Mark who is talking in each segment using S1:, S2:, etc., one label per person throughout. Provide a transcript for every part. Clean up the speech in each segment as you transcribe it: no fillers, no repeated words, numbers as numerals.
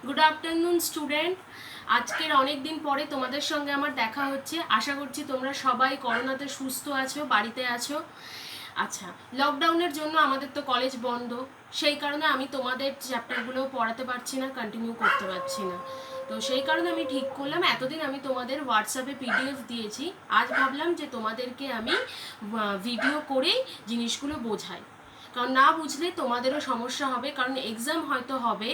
S1: Good afternoon student. আজকের অনেক দিন পরে তোমাদের সঙ্গে আমার দেখা হচ্ছে। আশা করছি তোমরা সবাই করোনাতে সুস্থ আছো, বাড়িতে আছো। আচ্ছা, লকডাউনের জন্য আমাদের তো কলেজ বন্ধ, সেই কারণে আমি তোমাদের চ্যাপ্টারগুলো পড়াতে পারছি না, কন্টিনিউ করতে পারছি না। তো সেই কারণে আমি ঠিক করলাম, এতদিন আমি তোমাদের হোয়াটসঅ্যাপে পিডিএফ দিয়েছি, আজ ভাবলাম যে তোমাদেরকে আমি ভিডিও করেই জিনিসগুলো বোঝাই। কারণ না বুঝলে তোমাদেরও সমস্যা হবে, কারণ এক্সাম হয়তো হবে,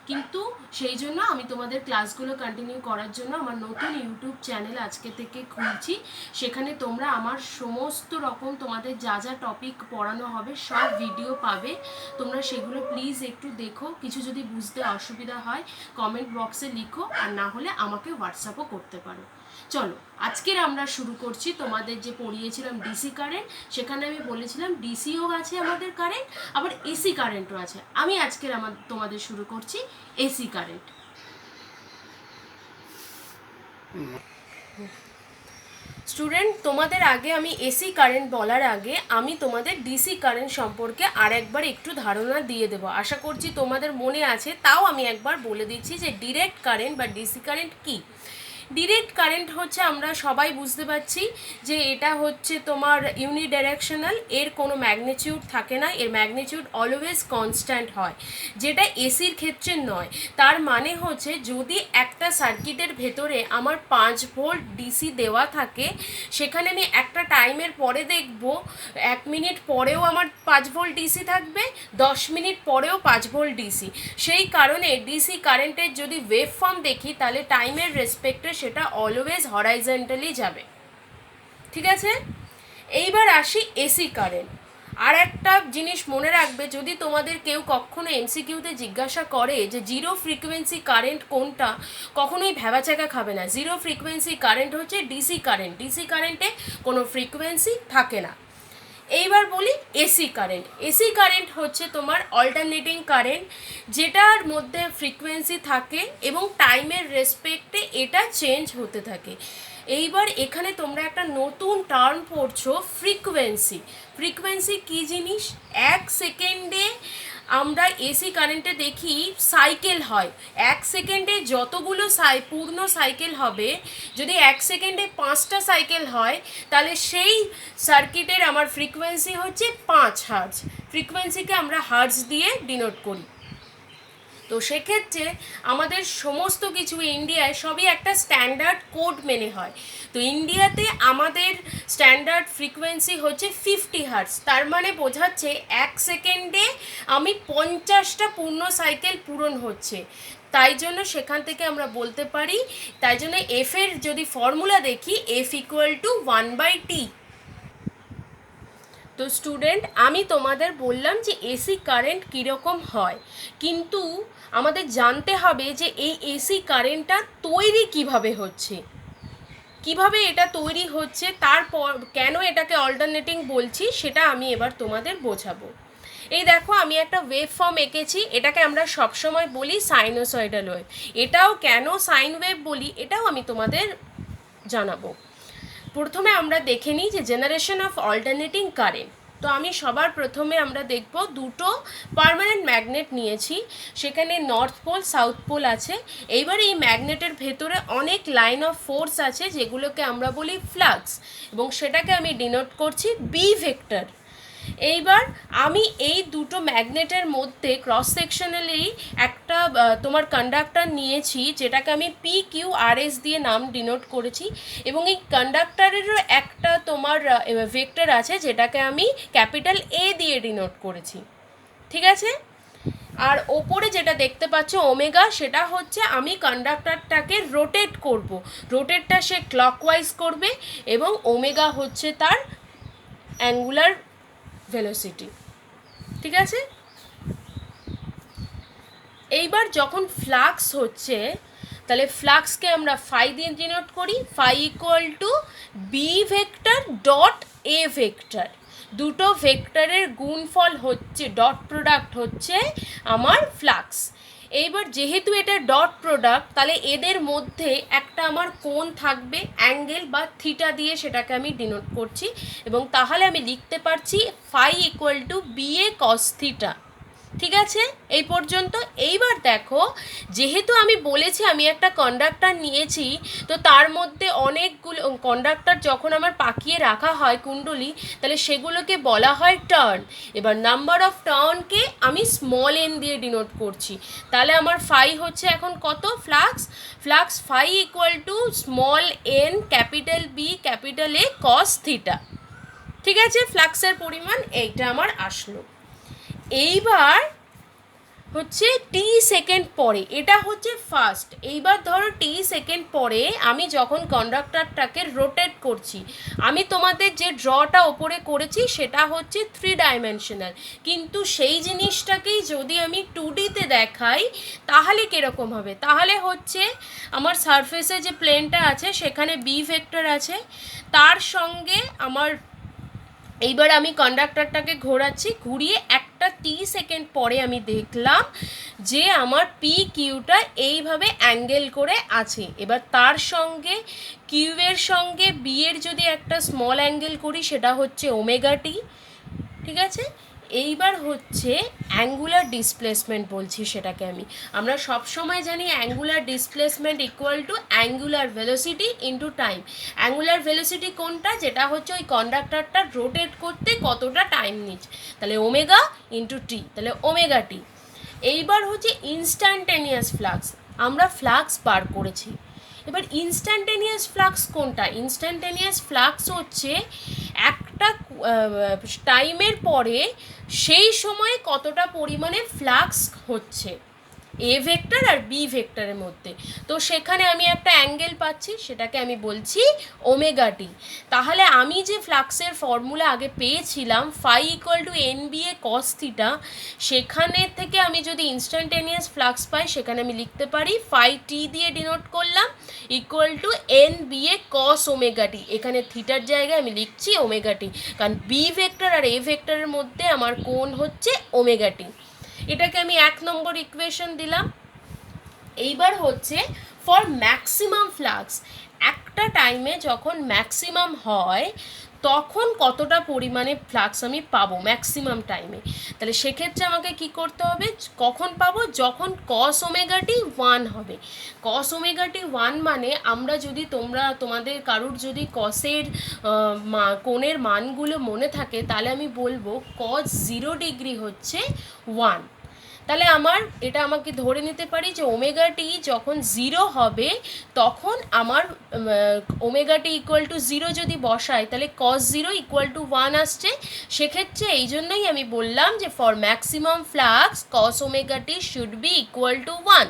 S1: কিন্তু সেই জন্য আমি তোমাদের ক্লাসগুলো কন্টিনিউ করার জন্য আমার নতুন ইউটিউব চ্যানেল আজকে থেকে খুলছি। সেখানে তোমরা আমার সমস্ত রকম তোমাদের যা যা টপিক পড়ানো হবে সব ভিডিও পাবে। তোমরা সেগুলো প্লিজ একটু দেখো, কিছু যদি বুঝতে অসুবিধা হয় কমেন্ট বক্সে লিখো, আর না হলে আমাকে হোয়াটসঅ্যাপও করতে পারো। চলো আজকের আমরা শুরু করছি। তোমাদের যে পড়িয়েছিলাম ডিসি কারেন্ট, সেখানে আমি বলেছিলাম ডিসিও আছে আমাদের কারেন্ট, আবার এসি কারেন্টও আছে। আমি আজকের তোমাদের শুরু করছি এসি কারেন্ট। স্টুডেন্ট, তোমাদের আগে আমি এসি কারেন্ট বলার আগে আমি তোমাদের ডিসি কারেন্ট সম্পর্কে আর একবার একটু ধারণা দিয়ে দেবো। আশা করছি তোমাদের মনে আছে, তাও আমি একবার বলে দিচ্ছি যে ডিরেক্ট কারেন্ট বা ডিসি কারেন্ট কী। ডিরেক্ট কারেন্ট হচ্ছে, আমরা সবাই বুঝতে পারছি যে এটা হচ্ছে তোমার ইউনিডাইরেকশনাল, এর কোনো ম্যাগনিটিউড থাকে না, এর ম্যাগনিটিউড অলওয়েজ কনস্ট্যান্ট হয়, যেটা এসির ক্ষেত্রে নয়। তার মানে হচ্ছে যদি একটা সার্কিটের ভেতরে আমার 5 ভোল্ট ডিসি দেওয়া থাকে, সেখানে আমি একটা টাইমের পরে দেখব 1 মিনিট পরেও আমার 5 ভোল্ট ডিসি থাকবে, 10 মিনিট পরেও 5 ভোল্ট ডিসি। সেই কারণে ডিসি কারেন্টের যদি ওয়েভ ফর্ম দেখি, তাহলে টাইমের রেসপেক্টে সেটা অলওয়েজ হরাইজন্টালি যাবে। ঠিক আছে, এইবার আসি এসি কারেন্ট। আর একটা জিনিস মনে রাখবে, যদি তোমাদের কেউ কখনো এমসিকিউতে জিজ্ঞাসা করে যে জিরো ফ্রিকোয়েন্সি কারেন্ট কোনটা, কখনোই ভ্যাবাচাকা খাবে না। জিরো ফ্রিকোয়েন্সি কারেন্ট হচ্ছে ডিসি কারেন্ট। ডিসি কারেন্টে কোনো ফ্রিকোয়েন্সি থাকে না। এইবার বলি এসি কারেন্ট। এসি কারেন্ট হচ্ছে তোমার অল্টারনেটিং কারেন্ট, যেটার মধ্যে ফ্রিকোয়েন্সি থাকে এবং টাইমের রেসপেক্টে এটা চেঞ্জ হতে থাকে। এইবার এখানে তোমরা একটা নতুন টার্ম পড়ছো, ফ্রিকোয়েন্সি। ফ্রিকোয়েন্সি কী জিনিস? 1 সেকেন্ডে আমরা এসি কারেন্টে দেখি সাইকেল হয়। 1 সেকেন্ডে যতগুলো পূর্ণ সাইকেল হবে, যদি 1 সেকেন্ডে 5টা সাইকেল হয়, তাহলে সেই সার্কিটের আমার ফ্রিকোয়েন্সি হচ্ছে 5 হার্জ। ফ্রিকোয়েন্সিকে আমরা হার্জ দিয়ে ডিনোট করি। তো সেক্ষেত্রে আমাদের সমস্ত কিছু ইন্ডিয়ায় সবই একটা স্ট্যান্ডার্ড কোড মেনে হয়। তো ইন্ডিয়াতে আমাদের স্ট্যান্ডার্ড ফ্রিকোয়েন্সি হচ্ছে 50 হার্জ। তার মানে বোঝাচ্ছে 1 সেকেন্ডে আমি 50টা পূর্ণ সাইকেল পূরণ হচ্ছে। তাই জন্য সেখান থেকে আমরা বলতে পারি, তাই জন্য এফের যদি ফর্মুলা দেখি, এফ ইকুয়াল টু 1/t। তো স্টুডেন্ট, আমি তোমাদের বললাম যে এসি কারেন্ট কীরকম হয়, কিন্তু আমাদের জানতে হবে যে এই এসি কারেন্টটা তৈরি কিভাবে হচ্ছে, কিভাবে এটা তৈরি হচ্ছে, তারপর কেন এটাকে অল্টারনেটিং বলছি সেটা আমি এবার তোমাদের বোঝাবো। এই দেখো, আমি একটা ওয়েভ ফর্ম এঁকেছি, এটাকে আমরা সবসময় বলি সাইনোসয়েডাল ওয়েভ। এটাও কেন সাইন ওয়েভ বলি, এটাও আমি তোমাদের জানাবো। প্রথমে আমরা দেখে নিই যে জেনারেশন অফ অল্টারনেটিং কারেন্ট। তো আমি সবার প্রথমে আমরা দেখব দুটো পার্মানেন্ট ম্যাগনেট নিয়েছি, সেখানে নর্থ পোল সাউথ পোল আছে। এইবার এই ম্যাগনেটের ভেতরে অনেক লাইন অফ ফোর্স আছে, যেগুলোকে আমরা বলি ফ্লাক্স, এবং সেটাকে আমি ডিনোট করছি বি ভেক্টর। এইবার আমি এই দুটো ম্যাগনেটের মধ্যে ক্রস সেকশনালি একটা তোমার কন্ডাক্টর নিয়েছি, যেটাকে আমি পি কিউ আর এস দিয়ে নাম ডিনোট করেছি, এবং এই কন্ডাক্টরেরও একটা তোমার ভেক্টর আছে, যেটাকে আমি ক্যাপিটাল এ দিয়ে ডিনোট করেছি। ঠিক আছে, আর ওপরে যেটা দেখতে পাচ্ছ ওমেগা, সেটা হচ্ছে আমি কন্ডাক্টরটাকে রোটেট করব, রোটেটটা সে ক্লকওয়াইজ করবে, এবং ওমেগা হচ্ছে তার অ্যাঙ্গুলার ভেলোসিটি। ঠিক আছে, এইবার যখন ফ্লাক্স হচ্ছে, তাহলে ফ্লাক্সকে আমরা ফাই দিয়ে ডিনোট করি, phi equal to B vector dot A vector. দুটো ভেক্টরের গুণফল হচ্ছে, ডট প্রোডাক্ট হচ্ছে আমার ফ্লাক্স। এইবার যেহেতু এটা ডট প্রোডাক্ট, তাহলে এদের মধ্যে একটা আমার কোণ থাকবে, অ্যাঙ্গেল বা থিটা দিয়ে সেটাকে আমি ডিনোট করছি, এবং তাহলে আমি লিখতে পারছি phi equal to B A cos theta. ঠিক আছে, এই পর্যন্ত। এইবার দেখো, যেহেতু আমি বলেছি আমি একটা কন্ডাক্টর নিয়েছি, তো তার মধ্যে অনেকগুলো কন্ডাক্টর যখন আমার পাকিয়ে রাখা হয় কুণ্ডলী, তাহলে সেগুলোকে বলা হয় টার্ন। এবার নাম্বার অফ টার্নকে আমি স্মল এন দিয়ে ডিনোট করছি। তাহলে আমার ফাই হচ্ছে এখন কত, flux phi equal to small N capital B capital A cos theta. ঠিক আছে, ফ্লাক্সের পরিমাণ এইটা আমার আসলো। এইবার হচ্ছে টি সেকেন্ড পরে, এটা হচ্ছে ফার্স্ট। এইবার ধরো টি সেকেন্ড পরে আমি যখন কন্ডাক্টরটাকে রোটেট করছি, আমি তোমাদের যে ড্রটা ওপরে করেছি সেটা হচ্ছে 3 ডাইমেনশনাল, কিন্তু সেই জিনিসটাকেই যদি আমি 2Dতে দেখাই তাহলে কীরকম হবে? তাহলে হচ্ছে আমার সারফেসে যে প্লেনটা আছে সেখানে বি ভেক্টর আছে, তার সঙ্গে আমার এইবার আমি কন্ডাক্টরটাকে ঘোরাচ্ছি, ঘুরিয়ে একটা টি সেকেন্ড পরে আমি দেখলাম যে আমার পি কিউটা এইভাবে অ্যাঙ্গেল করে আছে। এবার তার সঙ্গে কিউয়ের সঙ্গে বি এর যদি একটা স্মল অ্যাঙ্গেল করি সেটা হচ্ছে ওমেগা টি। ঠিক আছে, এইবার হচ্ছে অ্যাঙ্গুলার ডিসপ্লেসমেন্ট বলছি সেটাকে আমরা সব সময় জানি angular displacement equal to angular velocity into time. Angular velocity কোনটা? যেটা হচ্ছে ওই কন্ডাক্টরটা রোটেট করতে কতটা টাইম নিচ্ছে, তাহলে ওমেগা ইন্টু টি, তাহলে ওমেগা টি। এইবার হচ্ছে ইনস্ট্যান্টেনিয়াস ফ্লাক্স, আমরা ফ্লাক্স বার করেছি। এবার ইনস্ট্যান্টেনিয়াস ফ্লাক্স কোনটা? ইনস্ট্যান্টেনিয়াস ফ্লাক্স হচ্ছে একটা টাইমের পরে সেই সময়ে কতটা পরিমাণে ফ্লাক্স হচ্ছে এ ভেক্টর আর বি ভেক্টরের মধ্যে। তো সেখানে আমি একটা অ্যাঙ্গেল পাচ্ছি, সেটাকে আমি বলছি ওমেগা টি। তাহলে আমি যে ফ্লাক্সের ফর্মুলা আগে পেয়েছিলাম phi equal to N B A cos theta, সেখানে থেকে আমি যদি ইনস্ট্যান্টেনিয়াস ফ্লাক্স পাই সেখানে আমি লিখতে পারি ফাই টি দিয়ে ডিনোট করলাম equal to N B A cos omega T. এখানে থিটার জায়গায় আমি লিখছি ওমেগা টি, কারণ বি ভেক্টর আর এ ভেক্টরের মধ্যে আমার কোণ হচ্ছে ওমেগা টি। এটাকে আমি 1 নম্বর ইকুয়েশন দিলাম। এইবার হচ্ছে ফর ম্যাক্সিমাম ফ্লাক্স, একটা টাইমে যখন ম্যাক্সিমাম হয় তখন কতটা পরিমাণে ফ্লাক্স আমি পাবো ম্যাক্সিমাম টাইমে। তাহলে সেক্ষেত্রে আমাকে কি করতে হবে? কখন পাবো? যখন কস ওমেগা টি 1 হবে। কস ওমেগা টি 1 মানে আমরা যদি তোমাদের কারুর যদি কসের কোণের মানগুলো মনে থাকে তাহলে আমি বলবো কস 0 ডিগ্রি হচ্ছে 1। তাহলে এটা আমাকে ধরে নিতে পারি যে ওমেগা টি যখন 0 হবে তখন আমার ওমেগা টি ইকুয়াল টু 0 যদি বসাই তাহলে কস 0 ইকুয়াল টু 1 আসছে। সেক্ষেত্রে এই জন্যই আমি বললাম যে for maximum flux cos omega T should be equal to 1।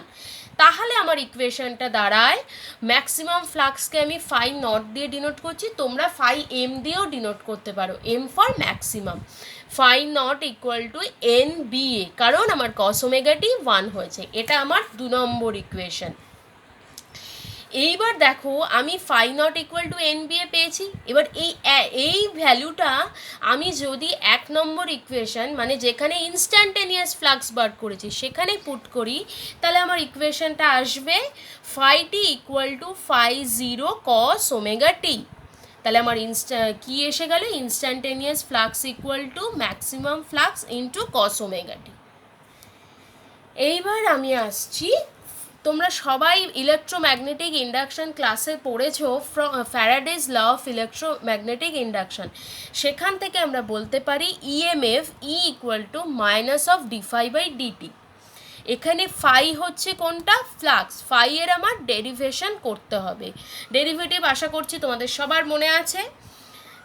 S1: তাহলে আমার ইকুয়েশনটা দাঁড়ায়, ম্যাক্সিমাম ফ্লাক্সকে আমি ফাই নট দিয়ে ডিনোট করছি, তোমরা ফাই এম দিয়েও ডিনোট করতে পারো, M for maximum. Phi naught equal to N B A, কারণ আমার কস ওমেগা টি 1 হয়েছে। এটা আমার 2 নম্বর ইকুয়েশন। এইবার দেখো আমি phi naught equal to N B A পেয়েছি। এবার এই ভ্যালুটা আমি যদি 1 নম্বর ইকুয়েশন মানে যেখানে ইনস্ট্যান্টেনিয়াস ফ্লাক্স বার করেছি সেখানে পুট করি, তাহলে আমার ইকুয়েশনটা আসবে phi T equal to phi 0 cos omega T. তাহলে আমার কি এসে গেল? Instantaneous flux equal to maximum flux into cos omega T. এইবার আমি আসছি, তোমরা সবাই ইলেকট্রোম্যাগনেটিক ইন্ডাকশন ক্লাসে পড়েছো Faraday's law of electromagnetic induction. সেখান থেকে আমরা বলতে পারি EMF E equal to minus of D phi by DT. এখানে ফাই হচ্ছে কোনটা? ফ্লাক্স। ফাই এর আমার ডেরিভেশন করতে হবে। ডেরিভেটিভ আশা করছি তোমাদের সবার মনে আছে।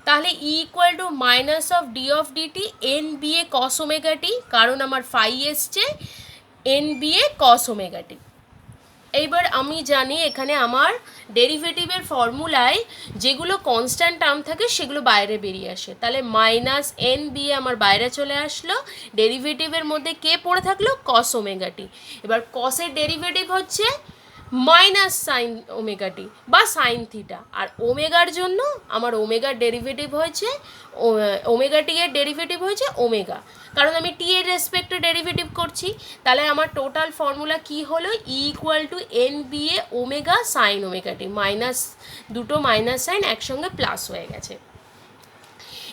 S1: তাহলে E equal to minus of D of DT N B A cos omega T, কারণ আমার ফাই এসছে N B A cos omega T. এইবার আমি জানি এখানে আমার ডেরিভেটিভের ফর্মুলায় যেগুলো কনস্ট্যান্ট টার্ম থাকে সেগুলো বাইরে বেরিয়ে আসে। তাহলে মাইনাস এন বি আমার বাইরে চলে আসলো, ডেরিভেটিভের মধ্যে কে পড়ে থাকলো? কস ওমেগা টি। এবার কসের ডেরিভেটিভ হচ্ছে মাইনাস সাইন ওমেগা টি বা সাইন থিটা, আর ওমেগার জন্য আমার ওমেগার ডেরিভেটিভ হয়েছে ওমেগা টি এর ডেরিভেটিভ হয়েছে ওমেগা, কারণ আমি টি এর রেসপেক্টে ডেরিভেটিভ করছি। তাহলে আমার টোটাল ফর্মুলা কি হলো? E equal to N B A omega sine omega T, minus দুটো মাইনাস সাইন একসঙ্গে প্লাস হয়ে গেছে।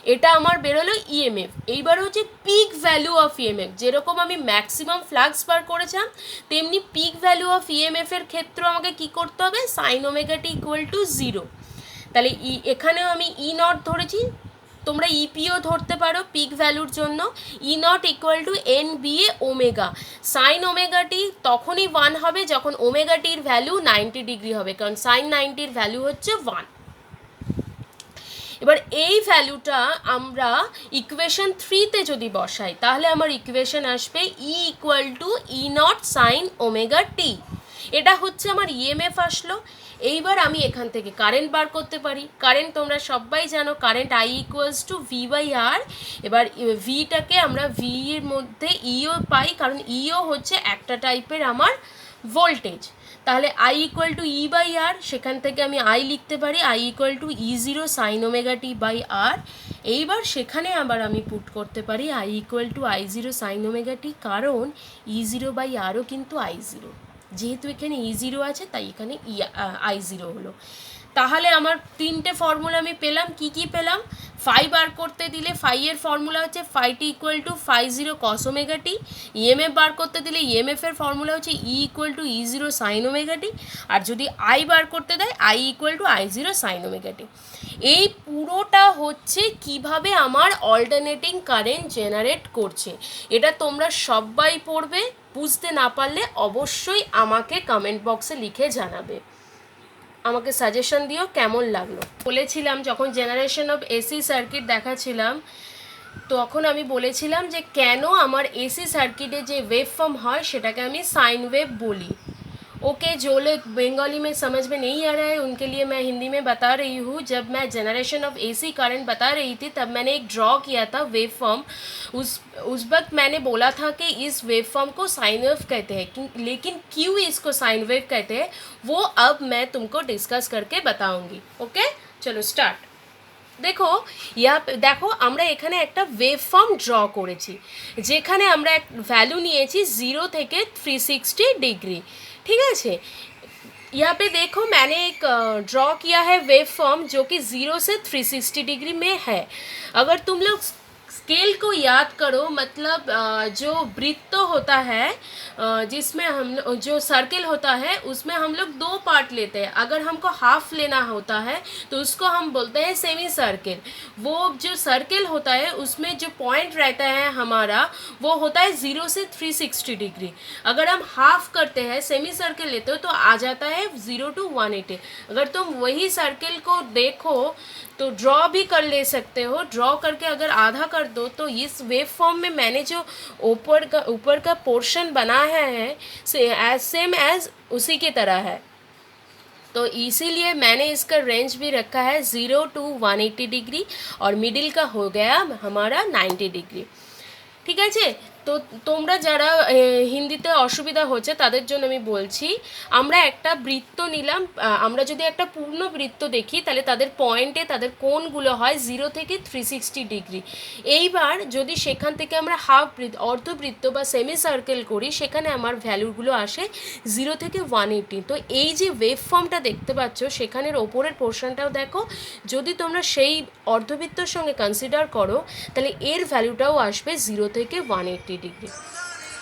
S1: এটা আমার বেরোলো ইএমএফ। এইবার হচ্ছে পিক ভ্যালু অফ ইএমএফ। যেরকম আমি ম্যাক্সিমাম ফ্লাক্স বার করেছিলাম, তেমনি পিক ভ্যালু অফ ইএমএফের ক্ষেত্রে আমাকে কি করতে হবে, সাইন ওমেগা টি ইকুয়াল টু 0। তাহলে এখানেও আমি ই নট ধরেছি, তোমরা ইপিও ধরতে পারো পিক ভ্যালুর জন্য। E naught equal to N B A omega. Sine omega T তখনই 1 হবে যখন ওমেগা টির ভ্যালু 90 ডিগ্রি হবে, কারণ সাইন 90-র ভ্যালু হচ্ছে 1। এবার এই ভ্যালুটা আমরা ইকুয়েশন 3-তে যদি বসাই, তাহলে আমার ইকুয়েশন আসবে E equal to E naught sine omega T. এটা হচ্ছে আমার ইএমএফ আসলো। এইবার আমি এখান থেকে কারেন্ট বার করতে পারি। কারেন্ট তোমরা সবাই জানো, current I equals to V by R. এবার ভিটাকে আমরা ভি এর মধ্যে ইও পাই, কারণ ইও হচ্ছে একটা টাইপের আমার ভোল্টেজ। তাহলে I equal to E by R, সেখান থেকে আমি আই লিখতে পারি I equal to E zero sine omega T by R. এইবার সেখানে আবার আমি পুট করতে পারি I equal to I zero sine omega T, কারণ ই জিরো বাই আরও কিন্তু আই জিরো, যেহেতু এখানে ই জিরো আছে তাই এখানে আই জিরো হলো। তাহলে আমার 3টে ফর্মুলা আমি পেলাম। কি কি পেলাম? ফাই বার করতে দিলে ফাইয়ের ফর্মুলা হচ্ছে phi T equal to phi zero cos omega T. EMF বার করতে দিলে ইএমএফের ফর্মুলা হচ্ছে E equal to E zero sine omega T. আর যদি আই বার করতে দেয় I equal to I zero sine omega T. এই পুরোটা হচ্ছে কিভাবে আমার অল্টারনেটিং কারেন্ট জেনারেট করছে। এটা তোমরা সবাই পড়বে। বুঝতে না পারলে অবশ্যই আমাকে কমেন্ট বক্সে লিখে জানাবে, আমাকে সাজেশন দিও কেমন লাগলো। বলেছিলাম যখন জেনারেশন অফ এসি সার্কিট দেখাচ্ছিলাম, তখন আমি বলেছিলাম যে কেন আমার एसी সার্কিটে যে वेव फॉर्म হয় সেটাকে আমি साइन वेव बोली। ओके, जो लोग बंगाली में समझ में नहीं आ रहा है उनके लिए मैं हिंदी में बता रही हूँ। जब मैं जनरेशन ऑफ एसी करंट बता रही थी तब मैंने एक ड्रॉ किया था वेव फॉर्म। उस वक्त मैंने बोला था कि इस वेव फॉर्म को साइन वेव कहते हैं, लेकिन क्यों इसको साइन वेव कहते हैं वो अब मैं तुमको डिस्कस करके बताऊँगी। ओके, चलो स्टार्ट। দেখো দেখো আমরা এখানে একটা ওয়েভ ফর্ম ড্র করেছি, যেখানে আমরা এক ভ্যালু নিয়েছি 0 থেকে 360 डिग्री। ठीक है, यहाँ पे देखो मैंने एक ड्रॉ किया है वेव फॉर्म जो कि 0 से 360 डिग्री में है। अगर तुम लोग स्केल को याद करो, मतलब जो वृत्त होता है, जिसमें हम जो सर्किल होता है उसमें हम लोग 2 पार्ट लेते हैं। अगर हमको हाफ लेना होता है तो उसको हम बोलते हैं सेमी सर्किल। वो जो सर्किल होता है उसमें जो पॉइंट रहता है हमारा वो होता है 0 से 360 डिग्री। अगर हम हाफ करते हैं, सेमी सर्किल लेते हो, तो आ जाता है 0 to 180। अगर तुम वही सर्किल को देखो तो ड्रॉ भी कर ले सकते हो। ड्रॉ करके अगर आधा कर दो तो इस वेव फॉर्म में मैंने जो ऊपर का पोर्शन बनाया है सेम एज उसी की तरह है, तो इसीलिए मैंने इसका रेंज भी रखा है 0 to 180 डिग्री और मिडिल का हो गया हमारा 90 डिग्री। ঠিক আছে, তো তোমরা যারা হিন্দিতে অসুবিধা হচ্ছে তাদের জন্য আমি বলছি, আমরা একটা বৃত্ত নিলাম। আমরা যদি একটা পূর্ণ বৃত্ত দেখি তাহলে তাদের পয়েন্টে তাদের কোণগুলো হয় 0 থেকে 360 ডিগ্রি। এইবার যদি সেখান থেকে আমরা অর্ধবৃত্ত বা সেমি সার্কেল করি, সেখানে আমার ভ্যালুগুলো আসে 0 থেকে 180। তো এই যে ওয়েভ ফর্মটা দেখতে পাচ্ছ সেখানের ওপরের পোর্শনটাও দেখো, যদি তোমরা সেই অর্ধবৃত্তর সঙ্গে কনসিডার করো তাহলে এর ভ্যালুটাও আসবে 0 থেকে 180 डिग्री।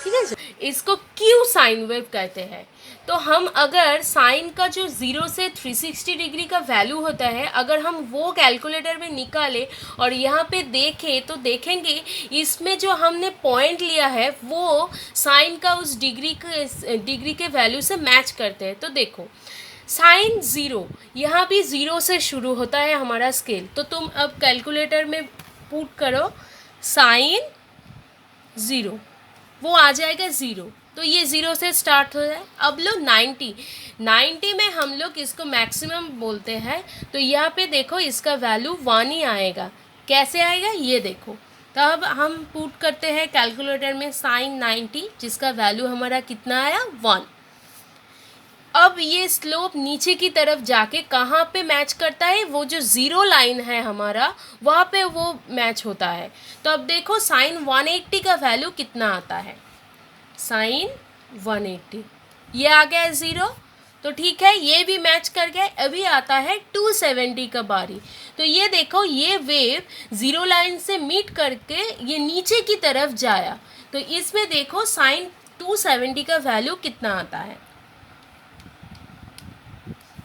S1: ठीक है, इसको क्यों साइन वेव कहते हैं? तो हम अगर साइन का जो 0 से 360 डिग्री का वैल्यू होता है, अगर हम वो कैलकुलेटर में निकालें और यहाँ पे देखें तो देखेंगे इसमें जो हमने पॉइंट लिया है वो साइन का उस डिग्री के वैल्यू से मैच करते हैं। तो देखो साइन 0, यहाँ भी 0 से शुरू होता है हमारा स्केल। तो तुम अब कैलकुलेटर में पुट करो साइन 0, वो आ जाएगा 0। तो ये 0 से स्टार्ट हो जाए। अब लो 90 में हम लोग इसको मैक्सिमम बोलते हैं, तो यहाँ पे देखो इसका वैल्यू 1 ही आएगा। कैसे आएगा ये देखो। तो अब हम पुट करते हैं कैलकुलेटर में साइन 90, जिसका वैल्यू हमारा कितना आया 1। अब ये स्लोप नीचे की तरफ जाके कहाँ पे मैच करता है, वो जो 0 लाइन है हमारा वहाँ पे वो मैच होता है। तो अब देखो साइन 180 का वैल्यू कितना आता है, साइन 180 ये आ गया 0। तो ठीक है, ये भी मैच कर गया। अभी आता है 270 का बारी। तो ये देखो, ये वेव ज़ीरो लाइन से मीट करके ये नीचे की तरफ जाया। तो इसमें देखो साइन 270 का वैल्यू कितना आता है,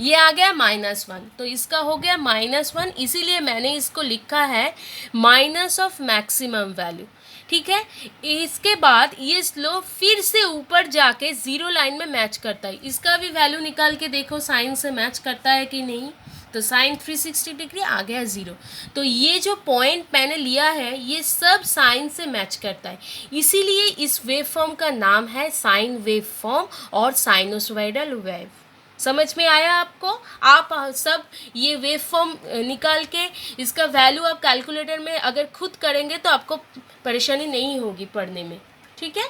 S1: ये आ गया -1। तो इसका हो गया -1, इसीलिए मैंने इसको लिखा है माइनस ऑफ मैक्सिमम वैल्यू। ठीक है, इसके बाद ये स्लो फिर से ऊपर जाके ज़ीरो लाइन में मैच करता है। इसका भी वैल्यू निकाल के देखो साइन से मैच करता है कि नहीं। तो साइन 360 डिग्री आ गया 0। तो ये जो पॉइंट मैंने लिया है ये सब साइन से मैच करता है, इसीलिए इस वेव फॉर्म का नाम है साइन वेव फॉर्म और साइनोसॉइडल वेव। समझ में आया आपको? आप सब ये वेव फॉर्म निकाल के इसका वैल्यू आप कैलकुलेटर में अगर खुद करेंगे तो आपको परेशानी नहीं होगी पढ़ने में। ठीक है,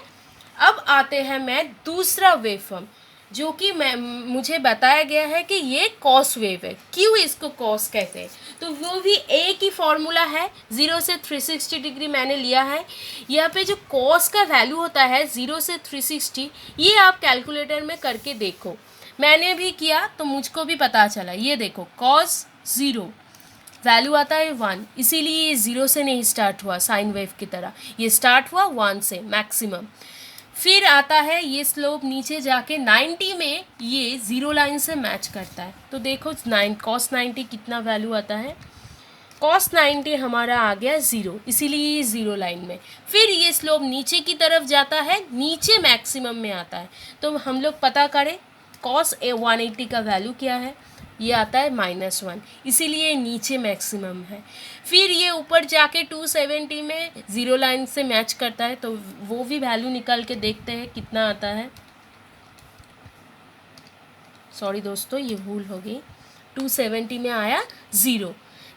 S1: अब आते हैं मैं दूसरा वेव फॉर्म, जो कि मुझे बताया गया है कि ये कॉस वेव है। क्यों इसको कॉस कहते हैं? तो वो भी एक ही फॉर्मूला है, 0 से 360 डिग्री मैंने लिया है। यहाँ पे जो कॉस का वैल्यू होता है 0 से 360, ये आप कैलकुलेटर में करके देखो। मैंने भी किया तो मुझको भी पता चला। ये देखो कॉस 0 वैल्यू आता है 1, इसीलिए ये 0 से नहीं स्टार्ट हुआ साइन वेव की तरह, ये स्टार्ट हुआ 1 से मैक्सिमम। फिर आता है ये स्लोप नीचे जाके 90 में ये ज़ीरो लाइन से मैच करता है। तो देखो कॉस 90 कितना वैल्यू आता है, कॉस 90 हमारा आ गया 0, इसीलिए ये ज़ीरो लाइन में। फिर ये स्लोप नीचे की तरफ जाता है, नीचे मैक्सिमम में आता है। तो हम लोग पता करें कॉस 180 का वैल्यू क्या है, ये आता है -1, इसीलिए नीचे मैक्सिमम है। फिर ये ऊपर जाके 270 में ज़ीरो लाइन से मैच करता है, तो वो भी वैल्यू निकाल के देखते हैं कितना आता है। सॉरी दोस्तों, ये भूल हो गई, 270 में आया 0,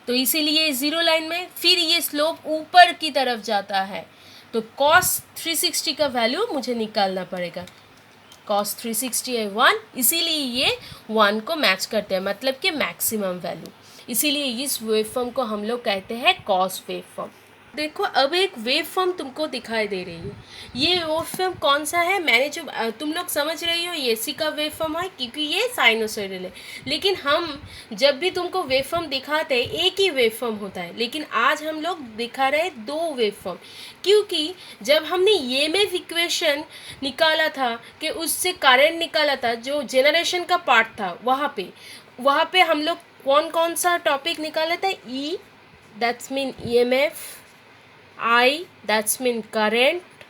S1: तो इसीलिए ज़ीरो लाइन में। फिर ये स्लोप ऊपर की तरफ जाता है, तो कॉस 360 का वैल्यू मुझे निकालना पड़ेगा। कॉस 360 है 1, इसीलिए ये 1 को मैच करते हैं, मतलब कि मैक्सिमम वैल्यू। इसीलिए इस वेव फॉर्म को हम लोग कहते हैं कॉस वेव फॉर्म। देखो अब एक वेव फॉर्म तुमको दिखाई दे रही है, ये वेव फॉर्म कौन सा है? मैंने जो तुम लोग समझ रही हो ये सी का वेव फॉर्म है, क्योंकि ये साइनोसॉइडल है। लेकिन हम जब भी तुमको वेव फॉर्म दिखाते हैं एक ही वेव फॉर्म होता है, लेकिन आज हम लोग दिखा रहे हैं दो वेव फॉर्म। क्योंकि जब हमने ये में इक्वेशन निकाला था कि उससे करंट निकाला था, जो जनरेशन का पार्ट था, वहाँ पे हम लोग कौन कौन सा टॉपिक निकाला था? E that's mean EMF, I that's mean current,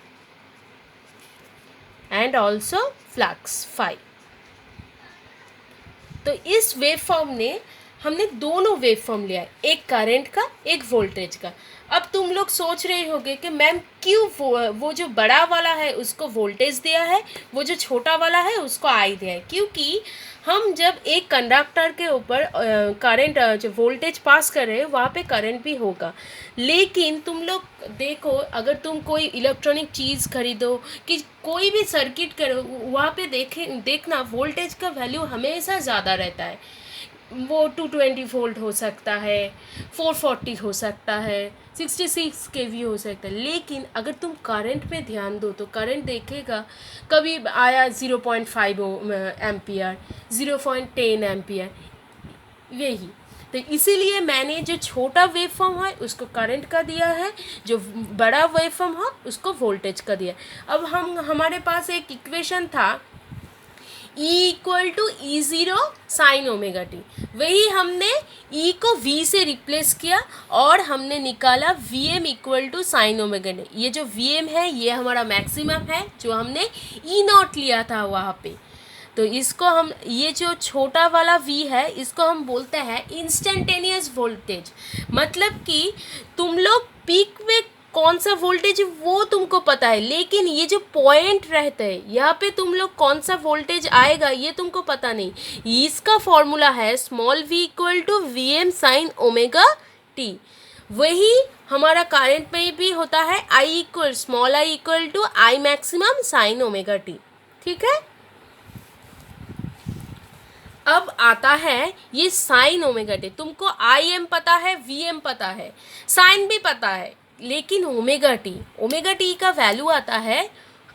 S1: and also flux phi। तो इस वेव फॉर्म ने हमने दोनों वेव फॉर्म लिया है, एक करंट का एक वोल्टेज का। अब तुम लोग सोच रहे होगे कि मैम क्यों वो जो बड़ा वाला है उसको वोल्टेज दिया है, वो जो छोटा वाला है उसको आई दिया है? क्योंकि हम जब एक कंडक्टर के ऊपर करंट जो वोल्टेज पास कर रहे हैं वहाँ पे करंट भी होगा। लेकिन तुम लोग देखो, अगर तुम कोई इलेक्ट्रॉनिक चीज़ खरीदो कि कोई भी सर्किट करो, वहाँ पे देखना वोल्टेज का वैल्यू हमेशा ज़्यादा रहता है। वो 220 वोल्ट हो सकता है, 440 हो सकता है, 66 kV हो सकता है। लेकिन अगर तुम करंट पे ध्यान दो तो करंट देखेगा कभी आया 0.5 एम्पियर, 0.10 एम्पियर, यही। तो इसीलिए मैंने जो छोटा वेव फॉर्म है उसको करंट का दिया है, जो बड़ा वेव फॉर्म है उसको वोल्टेज का दिया। अब हमारे पास एक इक्वेशन था E = E0 sin ω t, वही हमने E को V से रिप्लेस किया और हमने निकाला Vm = sin ω t। ये जो Vm है ये हमारा मैक्सिमम है, जो हमने E0 लिया था वहाँ पे। तो इसको हम, ये जो छोटा वाला V है इसको हम बोलते हैं इंस्टेंटेनियस वोल्टेज। मतलब कि तुम लोग पीक में कौन सा वोल्टेज वो तुमको पता है, लेकिन ये जो पॉइंट रहता है यहाँ पे तुम लोग कौन सा वोल्टेज आएगा ये तुमको पता नहीं। इसका फॉर्मूला है v = Vm sin ω t। वही हमारा करंट में भी होता है, I = I maximum sin ω t। ठीक है, अब आता है ये साइन ω t। तुमको Im पता है, Vm पता है, साइन भी पता है, लेकिन ω t का वैल्यू आता है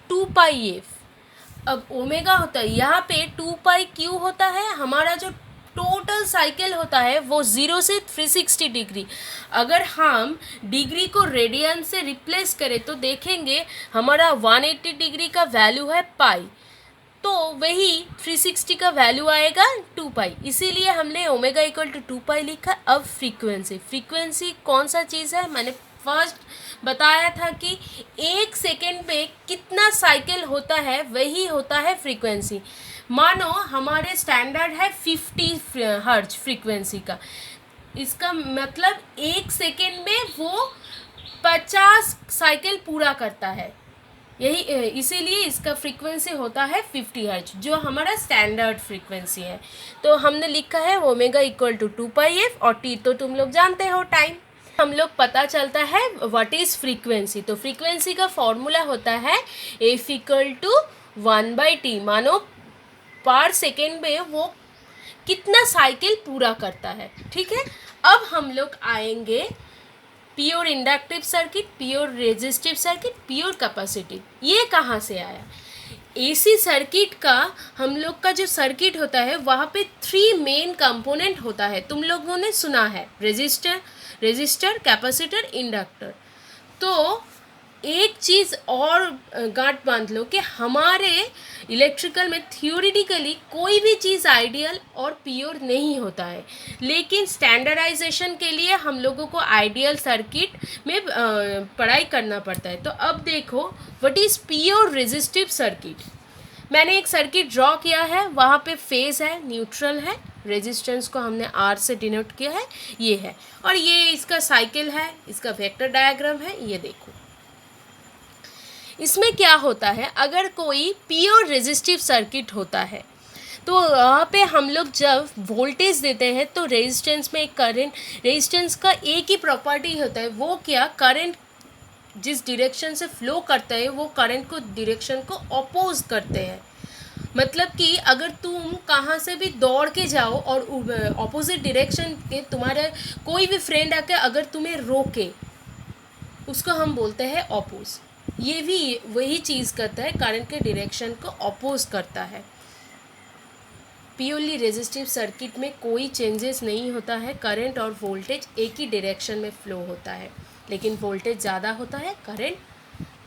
S1: 2πf। अब ओमेगा होता है, यहाँ पे 2π होता है, हमारा जो टोटल साइकिल होता है वो 0 से 360 डिग्री। अगर हम डिग्री को रेडियन से रिप्लेस करें तो देखेंगे हमारा 180 डिग्री का वैल्यू है पाई, तो वही 360 का वैल्यू आएगा 2π, इसीलिए हमने ओमेगा इक्वल टू 2π लिखा। अब फ्रीक्वेंसी कौन सा चीज़ है, मैंने फर्स्ट बताया था कि 1 सेकेंड में कितना साइकिल होता है वही होता है फ्रीक्वेंसी। मानो हमारे स्टैंडर्ड है 50 हर्ट्ज फ्रीक्वेंसी का, इसका मतलब 1 सेकेंड में वो 50 साइकिल पूरा करता है, यही इसीलिए इसका फ्रीक्वेंसी होता है 50 हर्ट्ज, जो हमारा स्टैंडर्ड फ्रीक्वेंसी है। तो हमने लिखा है ओमेगा इक्वल टू 2πf, और टी तो तुम लोग जानते हो टाइम। हम लोग पता चलता है व्हाट इज़ फ्रीक्वेंसी, तो फ्रीक्वेंसी का फॉर्मूला होता है एफ इक्वल टू 1/t। मानो पर सेकेंड में वो कितना साइकिल पूरा करता है, ठीक है। अब हम लोग आएंगे pure inductive circuit, pure resistive circuit, pure capacitive. ये कहाँ से आया? एसी सर्किट का हम लोग का जो सर्किट होता है वहाँ पे 3 मेन कंपोनेंट होता है, तुम लोगों ने सुना है, रेजिस्टर, कैपेसिटर, इंडक्टर। तो एक चीज़ और गांठ बांध लो कि हमारे इलेक्ट्रिकल में थियोरिटिकली कोई भी चीज़ आइडियल और प्योर नहीं होता है, लेकिन स्टैंडर्डाइजेशन के लिए हम लोगों को आइडियल सर्किट में पढ़ाई करना पड़ता है। तो अब देखो what is pure resistive circuit. मैंने एक सर्किट ड्रॉ किया है, वहाँ पे फेज है, न्यूट्रल है, रेजिस्टेंस को हमने आर से डिनोट किया है, ये है, और ये इसका साइकिल है, इसका वेक्टर डायग्राम है, ये देखो। इसमें क्या होता है, अगर कोई प्योर रेजिस्टिव सर्किट होता है तो वहाँ पे हम लोग जब वोल्टेज देते हैं तो रेजिस्टेंस में एक करंट, रेजिस्टेंस का एक ही प्रॉपर्टी होता है, वो क्या, करंट जिस डायरेक्शन से फ्लो करता है वो करंट को डायरेक्शन को अपोज करते हैं। मतलब कि अगर तुम कहाँ से भी दौड़ के जाओ और अपोजिट डायरेक्शन के तुम्हारे कोई भी फ्रेंड आके अगर तुम्हें रोके, उसको हम बोलते हैं अपोज। ये भी वही चीज़ करता है, करंट के डायरेक्शन को अपोज करता है। प्योरली रेजिस्टिव सर्किट में कोई चेंजेस नहीं होता है, करंट और वोल्टेज एक ही डायरेक्शन में फ्लो होता है, लेकिन वोल्टेज ज़्यादा होता है, करंट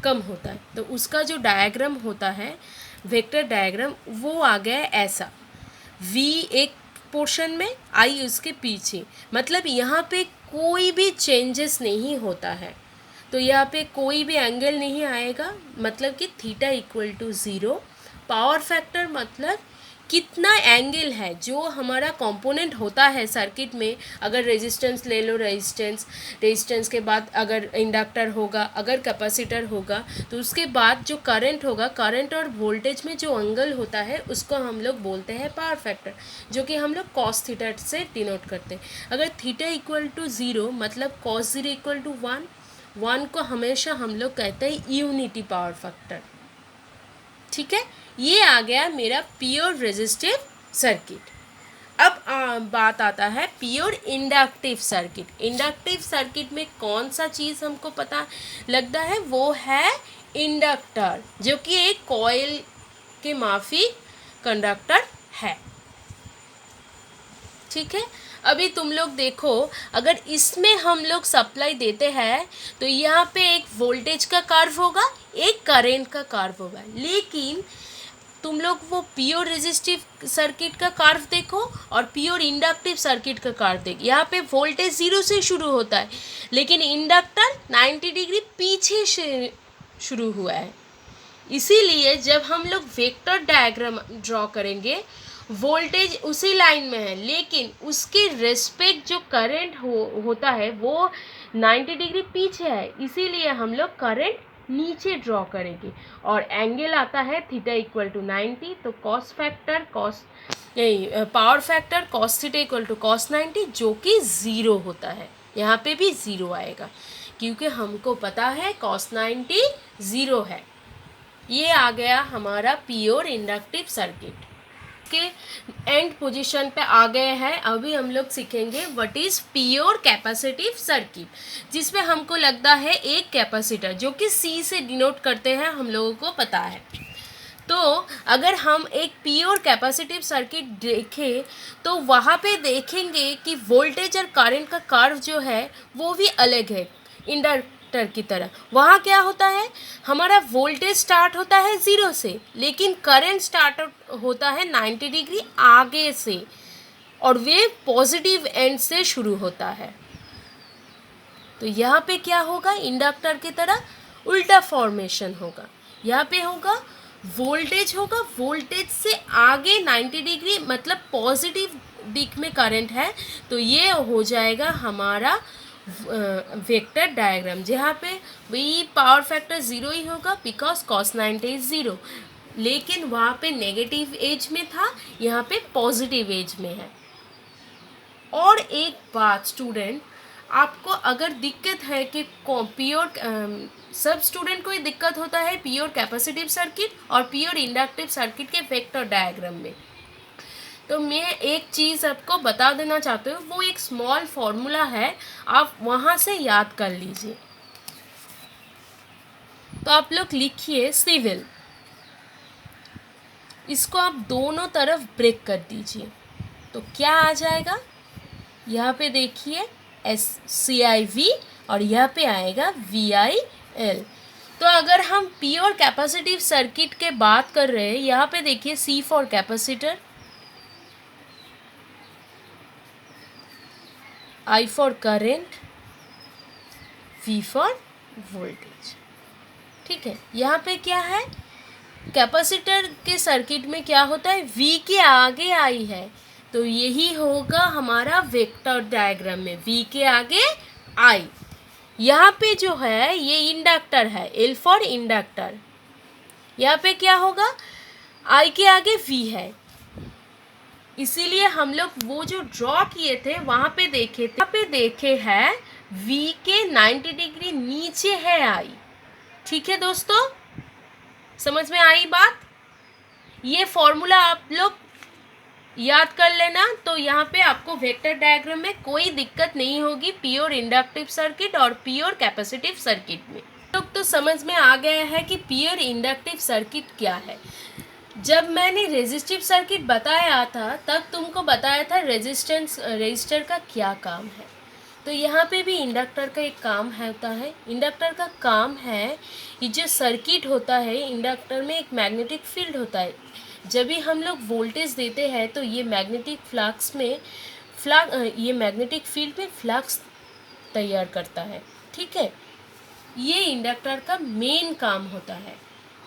S1: कम होता है। तो उसका जो डायग्राम होता है, वेक्टर डायग्राम, वो आ गया ऐसा, V एक पोर्शन में, I उसके पीछे, मतलब यहाँ पे कोई भी चेंजेस नहीं होता है, तो यहाँ पे कोई भी एंगल नहीं आएगा, मतलब कि theta equal to 0। Power factor मतलब कितना एंगल है, जो हमारा कंपोनेंट होता है सर्किट में, अगर रेजिस्टेंस ले लो, रेजिस्टेंस के बाद अगर इंडक्टर होगा, अगर कैपेसिटर होगा, तो उसके बाद जो करंट होगा, करंट और वोल्टेज में जो एंगल होता है उसको हम लोग बोलते हैं पावर फैक्टर, जो कि हम लोग कॉस थीटा से डिनोट करते हैं। अगर थीटा इक्वल टू 0 मतलब कॉस 0 इक्वल टू 1 को हमेशा हम लोग कहते हैं यूनिटी पावर फैक्टर, ठीक है। ये आ गया मेरा प्योर रेजिस्टिव सर्किट। अब बात आता है pure inductive circuit. Inductive circuit में कौन सा चीज़ हमको पता लगता है, वो है इंडक्टर, जो कि एक कॉइल के माफिक कंडक्टर है, ठीक है। अभी तुम लोग देखो, अगर इसमें हम लोग सप्लाई देते हैं तो यहाँ पे एक वोल्टेज का कर्व होगा, एक करंट का कर्व होगा, लेकिन तुम लोग वो प्योर रेजिस्टिव सर्किट का कर्व देखो और प्योर इंडक्टिव सर्किट का कर्व देखो। यहाँ पे वोल्टेज 0 से शुरू होता है, लेकिन इंडक्टर 90 डिग्री पीछे से शुरू हुआ है। इसीलिए जब हम लोग वेक्टर डायग्राम ड्रॉ करेंगे, वोल्टेज उसी लाइन में है, लेकिन उसके रेस्पेक्ट जो करंट होता है वो 90 डिग्री पीछे है, इसीलिए हम लोग करंट नीचे ड्रॉ करेंगे, और एंगल आता है थीटा इक्वल टू 90, तो power factor cos theta equal to cos 90, जो कि 0 होता है। यहाँ पे भी 0 आएगा, क्योंकि हमको पता है कॉस 90 0 है। ये आ गया हमारा प्योर इंडक्टिव सर्किट के एंड पोजीशन पे आ गए हैं। अभी हम लोग सीखेंगे what is pure capacitive circuit, जिसमें हमको लगता है एक कैपेसिटर, जो कि C से डिनोट करते हैं, हम लोगों को पता है। तो अगर हम एक प्योर कैपेसिटिव सर्किट देखें तो वहाँ पे देखेंगे कि वोल्टेज और करंट का कर्व जो है वो भी अलग है इंडक्टर की तरह। वहाँ क्या होता है, हमारा वोल्टेज स्टार्ट होता है 0 से, लेकिन करंट स्टार्ट होता है 90 डिग्री आगे से, और वे पॉजिटिव एंड से शुरू होता है। तो यहाँ पे क्या होगा, इंडक्टर की तरह उल्टा फॉर्मेशन होगा। यहाँ पे होगा वोल्टेज होगा, वोल्टेज से आगे 90 डिग्री मतलब पॉजिटिव दिक में करंट है, तो ये हो जाएगा हमारा वेक्टर डायग्राम, जहाँ पे वही पावर फैक्टर 0 ही होगा बिकॉज cos 90 इज 0, लेकिन वहाँ पे नेगेटिव एज में था, यहाँ पे पॉजिटिव एज में है। और एक बात स्टूडेंट, आपको अगर दिक्कत है कि प्योर सब स्टूडेंट को ये दिक्कत होता है प्योर कैपेसिटिव सर्किट और प्योर इंडक्टिव सर्किट के वेक्टर डायग्राम में, तो मैं एक चीज़ आपको बता देना चाहती हूँ, वो एक स्मॉल फॉर्मूला है, आप वहाँ से याद कर लीजिए। तो आप लोग लिखिए सिविल, इसको आप दोनों तरफ ब्रेक कर दीजिए, तो क्या आ जाएगा, यहाँ पे देखिए SCIV और यहाँ पे आएगा VIL। तो अगर हम प्योर कैपेसिटिव सर्किट के बात कर रहे हैं, यहाँ पे देखिए C for capacitor, I for current, V for voltage. ठीक है, यहाँ पे क्या है, कैपेसिटर के सर्किट में क्या होता है, V के आगे I है, तो यही होगा हमारा वेक्टर डायग्राम में, V के आगे I। यहाँ पे जो है ये इंडक्टर है, L फॉर इंडक्टर, यहाँ पे क्या होगा, I के आगे V है, इसीलिए हम लोग वो जो ड्रॉ किए थे वहाँ पे देखे हैं V के 90 डिग्री नीचे है I। ठीक है दोस्तों, समझ में आई बात, ये फॉर्मूला आप लोग याद कर लेना, तो यहाँ पे आपको वेक्टर डायग्राम में कोई दिक्कत नहीं होगी प्योर इंडक्टिव सर्किट और प्योर कैपेसिटिव सर्किट में। तो समझ में आ गया है कि प्योर इंडक्टिव सर्किट क्या है। जब मैंने रेजिस्टिव सर्किट बताया था तब तुमको बताया था रेजिस्टर का क्या काम है, तो यहाँ पे भी इंडक्टर का एक काम होता है। इंडक्टर का काम है, ये जो सर्किट होता है, इंडक्टर में एक मैग्नेटिक फील्ड होता है, जब भी हम लोग वोल्टेज देते हैं तो ये मैग्नेटिक फील्ड में फ्लक्स तैयार करता है। ठीक है, ये इंडक्टर का मेन काम होता है।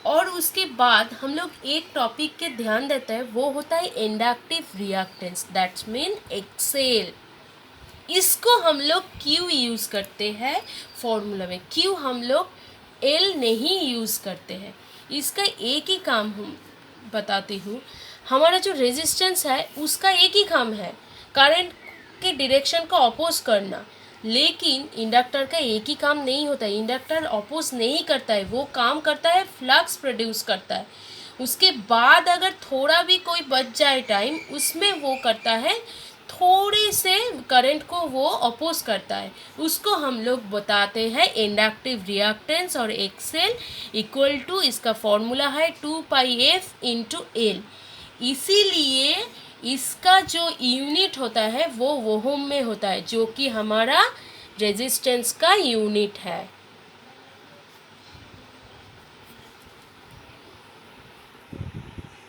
S1: और उसके बाद हम लोग एक टॉपिक के ध्यान देते हैं, वो होता है inductive reactance, that's mean XL. इसको हम लोग Q यूज़ करते हैं फॉर्मूला में, Q हम लोग L नहीं यूज़ करते हैं। इसका एक ही काम हम बताती हूँ, हमारा जो रेजिस्टेंस है उसका एक ही काम है, करंट के डायरेक्शन को अपोज करना, लेकिन इंडक्टर का एक ही काम नहीं होता है। इंडक्टर अपोज नहीं करता है, वो काम करता है फ्लक्स प्रोड्यूस करता है। उसके बाद अगर थोड़ा भी कोई बच जाए टाइम, उसमें वो करता है थोड़े से करंट को वो अपोज करता है, उसको हम लोग बताते हैं इंडक्टिव रिएक्टेंस। और एक्सेल इक्वल टू, इसका फॉर्मूला है 2πf × L। इसीलिए इसका जो यूनिट होता है वो ओहम में होता है, जो कि हमारा रेजिस्टेंस का यूनिट है।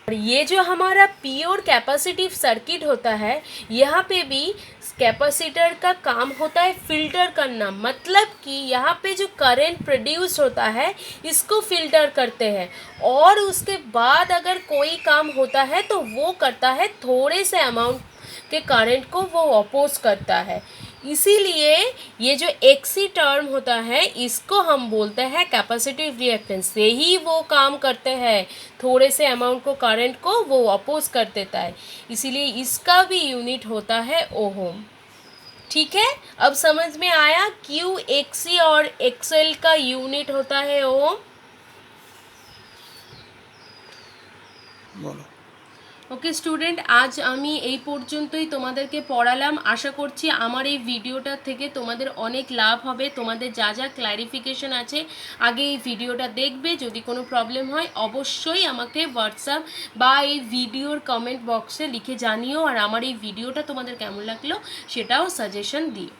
S1: और ये जो हमारा प्योर कैपेसिटिव सर्किट होता है, यहाँ पे भी कैपेसिटर का काम होता है फिल्टर करना, मतलब कि यहाँ पे जो करंट प्रोड्यूस होता है इसको फिल्टर करते हैं, और उसके बाद अगर कोई काम होता है तो वो करता है थोड़े से अमाउंट के करंट को वो अपोज करता है। इसीलिए ये जो एक्सी टर्म होता है इसको हम बोलते हैं कैपेसिटिव रिएक्टेंस, से ही वो काम करते हैं, थोड़े से अमाउंट को करंट को वो अपोज कर देता है, इसीलिए इसका भी यूनिट होता है ओहम। ठीक है, अब समझ में आया, क्यू एक्सी और एक्सएल का यूनिट होता है ओहम।
S2: बोलो।
S1: ওকে স্টুডেন্ট, আজ আমি এই পর্যন্তই তোমাদেরকে পড়ালাম। আশা করছি আমার এই ভিডিওটা থেকে তোমাদের অনেক লাভ হবে। তোমাদের যা যা ক্ল্যারিফিকেশন আছে আগে এই ভিডিওটা দেখবে। যদি কোনো প্রবলেম হয় অবশ্যই আমাকে হোয়াটসঅ্যাপ বা এই ভিডিওর কমেন্ট বক্সে লিখে জানিও, আর আমার এই ভিডিওটা তোমাদের কেমন লাগলো সেটাও সাজেশন দিও।